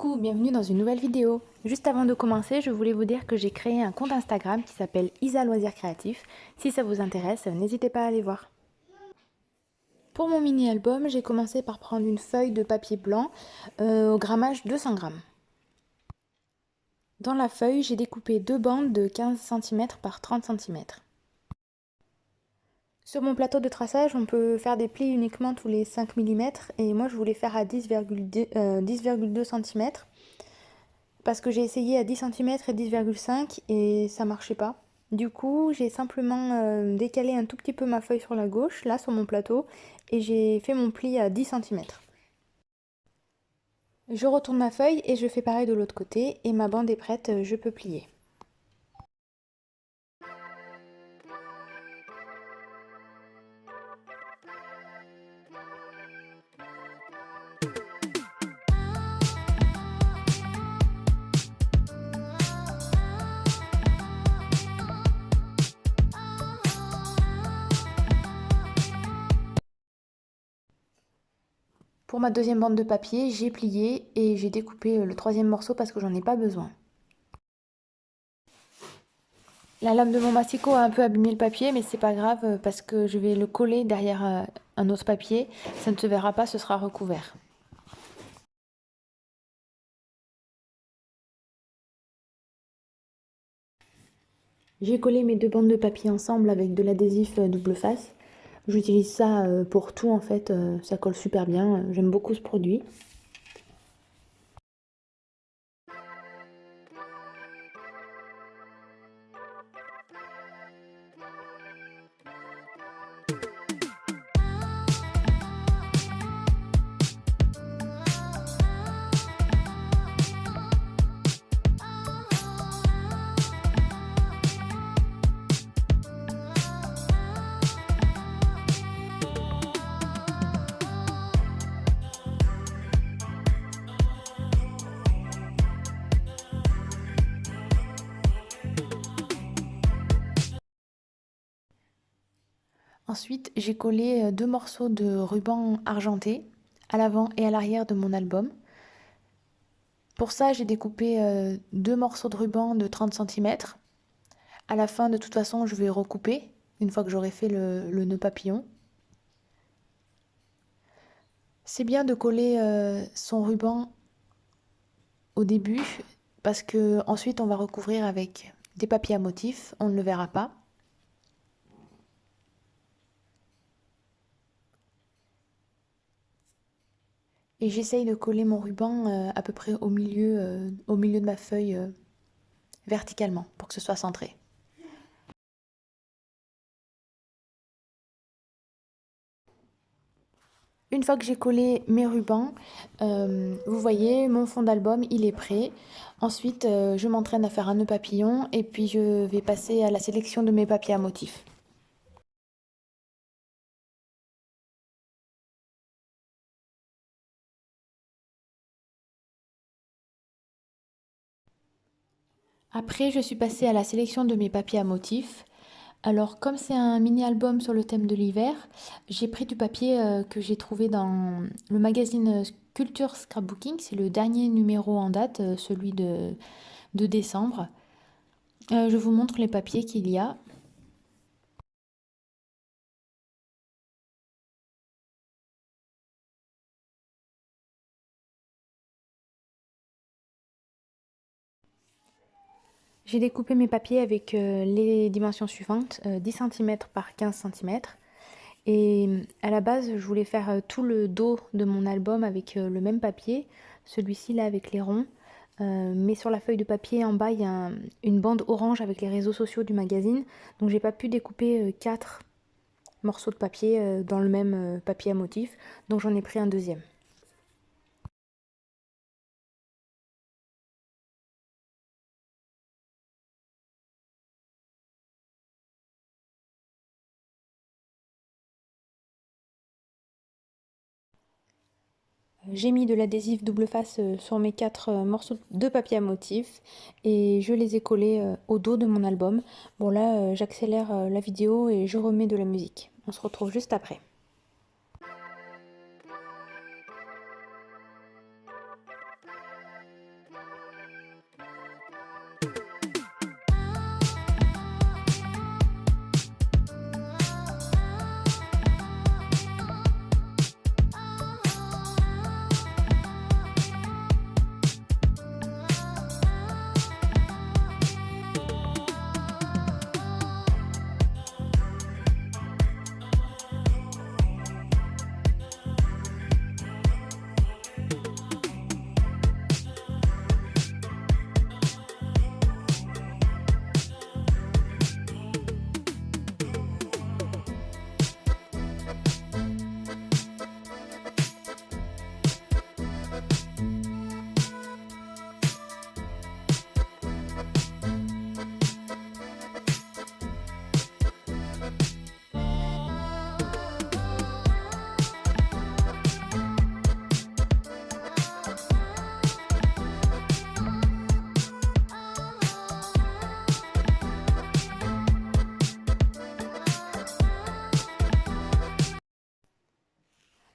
Coucou, bienvenue dans une nouvelle vidéo. Juste avant de commencer, je voulais vous dire que j'ai créé un compte Instagram qui s'appelle Isa Loisirs Créatifs. Si ça vous intéresse, n'hésitez pas à aller voir. Pour mon mini-album, j'ai commencé par prendre une feuille de papier blanc au grammage 200 grammes. Dans la feuille, j'ai découpé deux bandes de 15 cm par 30 cm. Sur mon plateau de traçage, on peut faire des plis uniquement tous les 5 mm et moi je voulais faire à 10,2 cm parce que j'ai essayé à 10 cm et 10,5 et ça marchait pas. Du coup, j'ai simplement décalé un tout petit peu ma feuille sur la gauche, là sur mon plateau, et j'ai fait mon pli à 10 cm. Je retourne ma feuille et je fais pareil de l'autre côté et ma bande est prête, je peux plier. Pour ma deuxième bande de papier, j'ai plié et j'ai découpé le troisième morceau parce que j'en ai pas besoin. La lame de mon massicot a un peu abîmé le papier, mais c'est pas grave parce que je vais le coller derrière un autre papier. Ça ne se verra pas, ce sera recouvert. J'ai collé mes deux bandes de papier ensemble avec de l'adhésif double face. J'utilise ça pour tout en fait, ça colle super bien, j'aime beaucoup ce produit. Ensuite, j'ai collé deux morceaux de ruban argenté à l'avant et à l'arrière de mon album. Pour ça, j'ai découpé deux morceaux de ruban de 30 cm. À la fin, de toute façon, je vais recouper une fois que j'aurai fait le nœud papillon. C'est bien de coller son ruban au début parce que ensuite on va recouvrir avec des papiers à motifs, on ne le verra pas. Et j'essaye de coller mon ruban à peu près au milieu de ma feuille verticalement pour que ce soit centré. Une fois que j'ai collé mes rubans, vous voyez, mon fond d'album, il est prêt. Ensuite, je m'entraîne à faire un nœud papillon et puis je vais passer à la sélection de mes papiers à motifs. Après, je suis passée à la sélection de mes papiers à motifs. Alors, comme c'est un mini-album sur le thème de l'hiver, j'ai pris du papier que j'ai trouvé dans le magazine Culture Scrapbooking. C'est le dernier numéro en date, celui de décembre. Je vous montre les papiers qu'il y a. J'ai découpé mes papiers avec les dimensions suivantes, 10 cm par 15 cm. Et à la base, je voulais faire tout le dos de mon album avec le même papier, celui-ci là avec les ronds. Mais sur la feuille de papier en bas, il y a une bande orange avec les réseaux sociaux du magazine. Donc j'ai pas pu découper 4 morceaux de papier dans le même papier à motif. Donc j'en ai pris un deuxième. J'ai mis de l'adhésif double face sur mes 4 morceaux de papier à motif et je les ai collés au dos de mon album. Bon là, j'accélère la vidéo et je remets de la musique. On se retrouve juste après.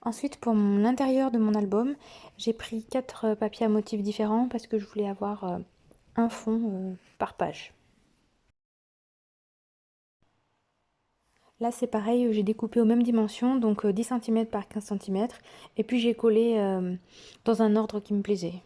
Ensuite, pour l'intérieur de mon album, j'ai pris 4 papiers à motifs différents parce que je voulais avoir un fond par page. Là, c'est pareil, j'ai découpé aux mêmes dimensions, donc 10 cm par 15 cm, et puis j'ai collé dans un ordre qui me plaisait.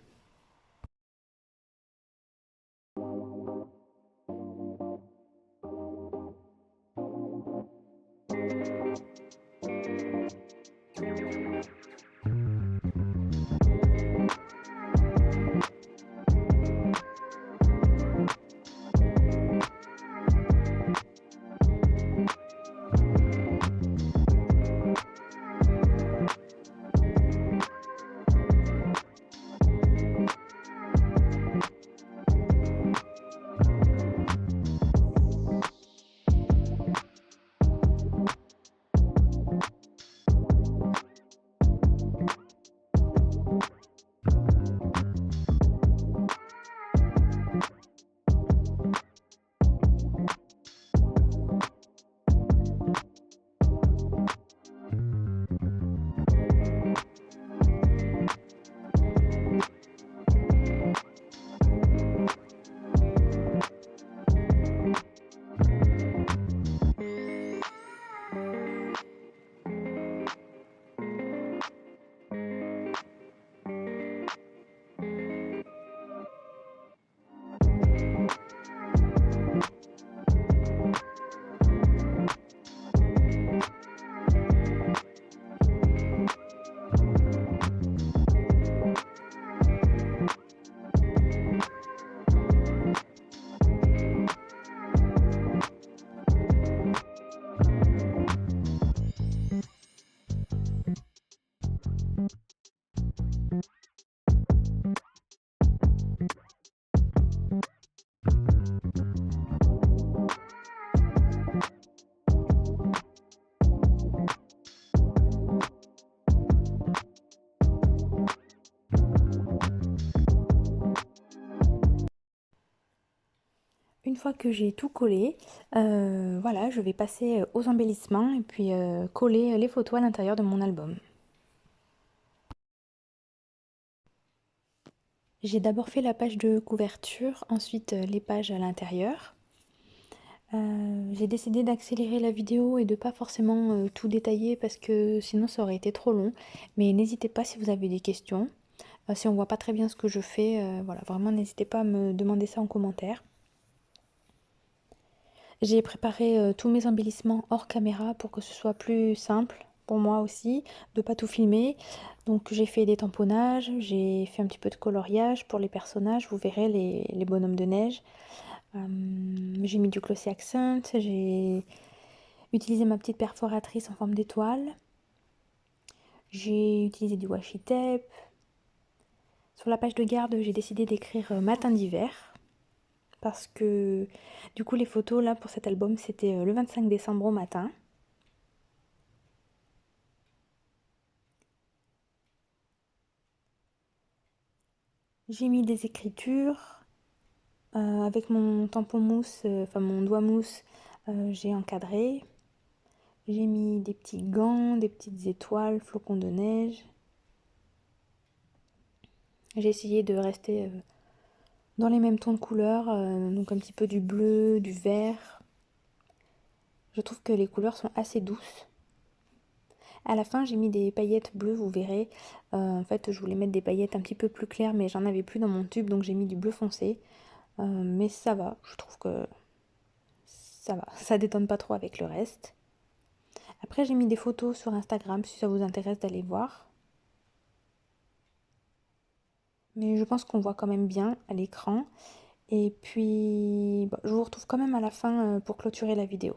Une fois que j'ai tout collé, voilà, je vais passer aux embellissements et puis coller les photos à l'intérieur de mon album. J'ai d'abord fait la page de couverture, ensuite les pages à l'intérieur. J'ai décidé d'accélérer la vidéo et de pas forcément tout détailler parce que sinon ça aurait été trop long. Mais n'hésitez pas si vous avez des questions. Si on voit pas très bien ce que je fais, voilà, vraiment n'hésitez pas à me demander ça en commentaire. J'ai préparé tous mes embellissements hors caméra pour que ce soit plus simple pour moi aussi de pas tout filmer. Donc j'ai fait des tamponnages, j'ai fait un petit peu de coloriage pour les personnages, vous verrez les bonhommes de neige. J'ai mis du glossy accent, j'ai utilisé ma petite perforatrice en forme d'étoile. J'ai utilisé du washi tape. Sur la page de garde, j'ai décidé d'écrire matin d'hiver. Parce que du coup les photos là pour cet album c'était le 25 décembre au matin. J'ai mis des écritures avec mon tampon mousse, enfin mon doigt mousse, j'ai encadré. J'ai mis des petits gants, des petites étoiles, flocons de neige. J'ai essayé de rester dans les mêmes tons de couleurs, donc un petit peu du bleu, du vert. Je trouve que les couleurs sont assez douces. À la fin, j'ai mis des paillettes bleues, vous verrez. En fait, je voulais mettre des paillettes un petit peu plus claires, mais j'en avais plus dans mon tube, donc j'ai mis du bleu foncé. Mais ça va, je trouve que ça va, ça détonne pas trop avec le reste. Après, j'ai mis des photos sur Instagram, si ça vous intéresse d'aller voir. Mais je pense qu'on voit quand même bien à l'écran. Et puis, bon, je vous retrouve quand même à la fin pour clôturer la vidéo.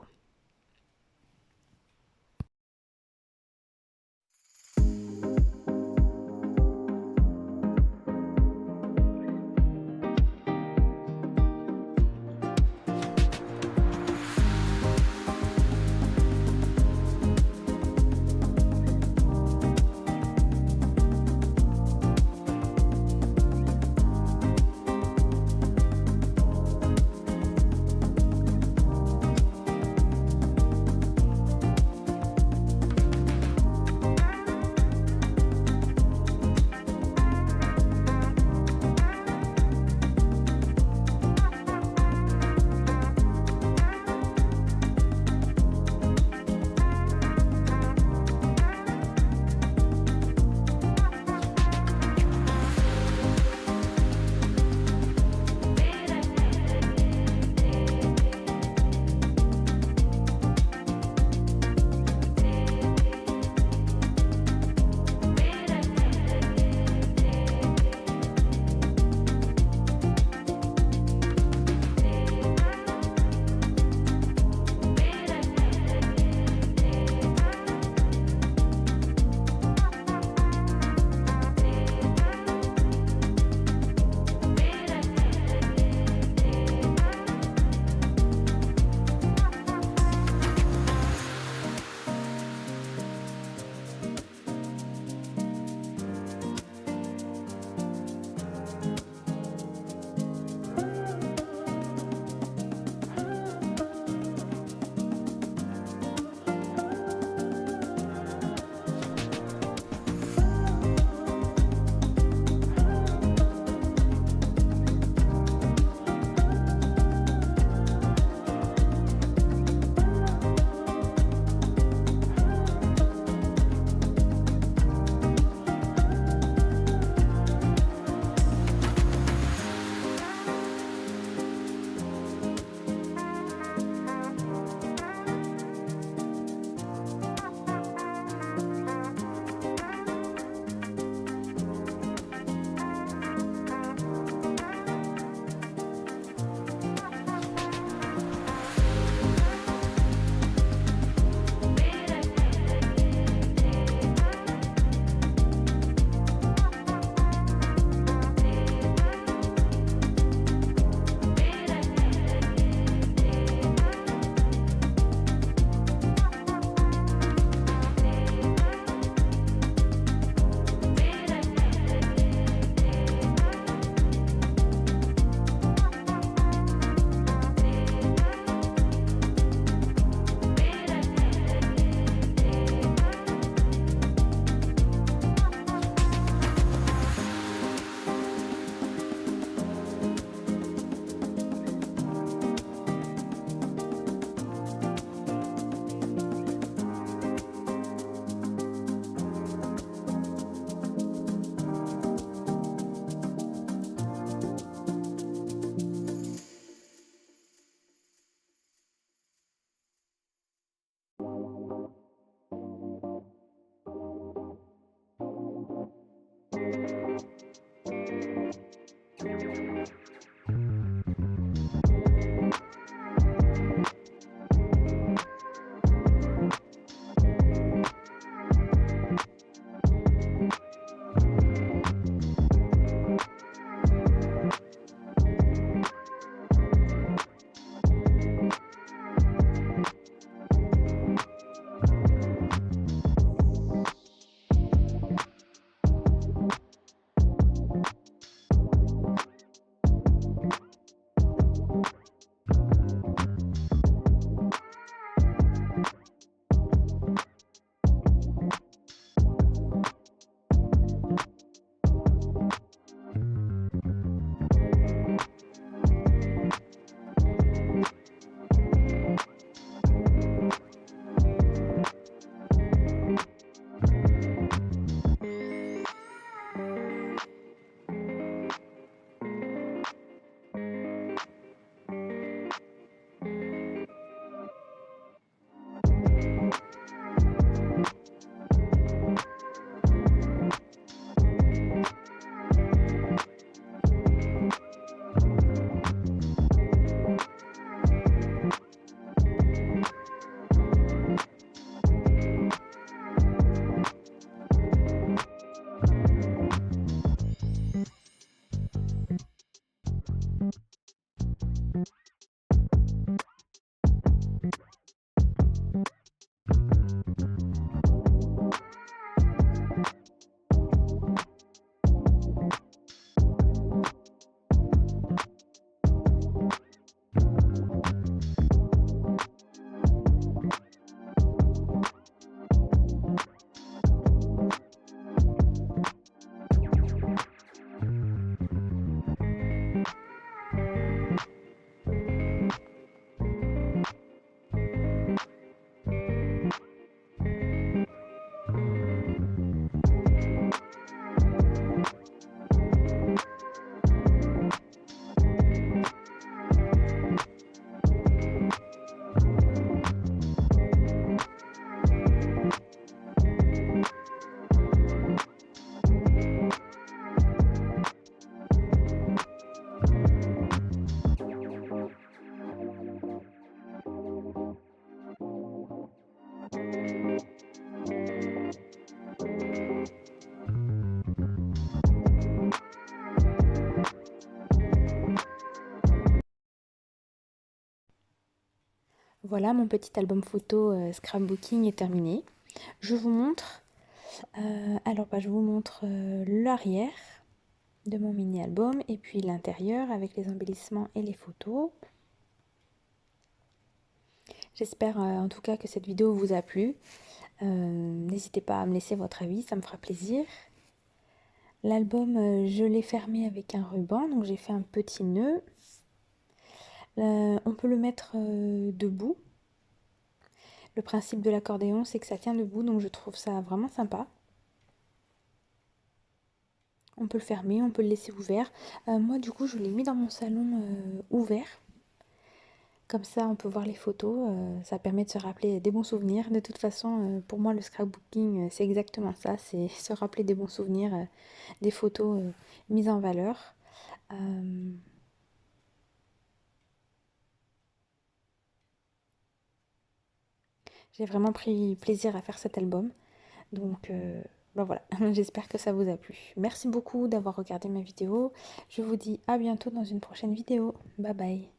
Voilà, mon petit album photo scrapbooking est terminé. Je vous montre, je vous montre l'arrière de mon mini album et puis l'intérieur avec les embellissements et les photos. J'espère en tout cas que cette vidéo vous a plu. N'hésitez pas à me laisser votre avis, ça me fera plaisir. L'album, je l'ai fermé avec un ruban, donc j'ai fait un petit nœud. On peut le mettre debout. Le principe de l'accordéon, c'est que ça tient debout, donc je trouve ça vraiment sympa. On peut le fermer, on peut le laisser ouvert. Moi, du coup, je l'ai mis dans mon salon ouvert. Comme ça, on peut voir les photos. Ça permet de se rappeler des bons souvenirs. De toute façon, pour moi, le scrapbooking, c'est exactement ça. C'est se rappeler des bons souvenirs, des photos mises en valeur. J'ai vraiment pris plaisir à faire cet album. Donc, voilà, j'espère que ça vous a plu. Merci beaucoup d'avoir regardé ma vidéo. Je vous dis à bientôt dans une prochaine vidéo. Bye bye.